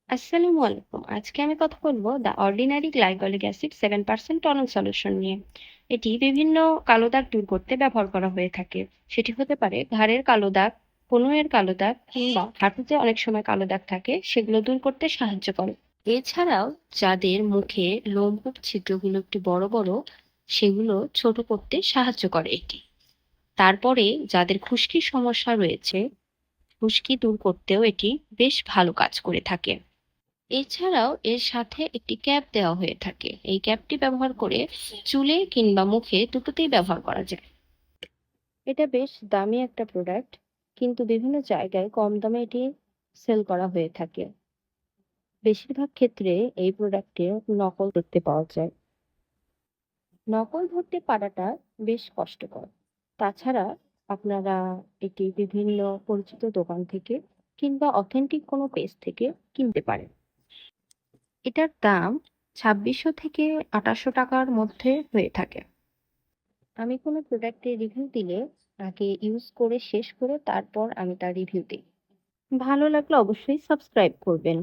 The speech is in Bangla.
আসসালামু আলাইকুম। আজকে আমি কথা বলবো the ordinary glycolic acid 7% tonal solution নিয়ে। এটি বিভিন্ন কালো দাগ দূর করতে ব্যবহার করা হয়ে থাকে। সেটি হতে পারে ঘাড়ের কালো দাগ, কনুইয়ের কালো দাগ কিংবা হাঁটুতে অনেক সময় কালো দাগ থাকে, সেগুলো দূর করতে সাহায্য করে। এছাড়াও যাদের মুখে লোমকূপ ছিদ্রগুলো একটু বড় বড়, সেগুলো ছোট করতে সাহায্য করে এটি। তারপরে যাদের খুশকির সমস্যা রয়েছে, খুশকি দূর করতেও এটি বেশ ভালো কাজ করে থাকে। এছাড়াও এর সাথে একটি ক্যাপ দেওয়া হয়ে থাকে। এই ক্যাপটি ব্যবহার করে চুলে কিংবা মুখে দুটোতেই ব্যবহার করা যায়। এটা বেশ দামি একটা প্রোডাক্ট, কিন্তু বিভিন্ন জায়গায় কম দামে এটি সেল করা হয়ে থাকে। বেশিরভাগ ক্ষেত্রে এই প্রোডাক্টের নকল দেখতে পাওয়া যায়। নকল ধরতে পারাটা বেশ কষ্টকর। তাছাড়া আপনারা এটি বিভিন্ন পরিচিত দোকান থেকে কিংবা অথেন্টিক কোনো পেজ থেকে কিনতে পারেন। এটার দাম ২৬০০ থেকে ২৮০০ টাকার মধ্যে হয়ে থাকে। আমি কোনো প্রোডাক্টের রিভিউ দিলে আগে ইউজ করে শেষ করে তারপর আমি তার রিভিউ দিই। ভালো লাগলে অবশ্যই সাবস্ক্রাইব করবেন।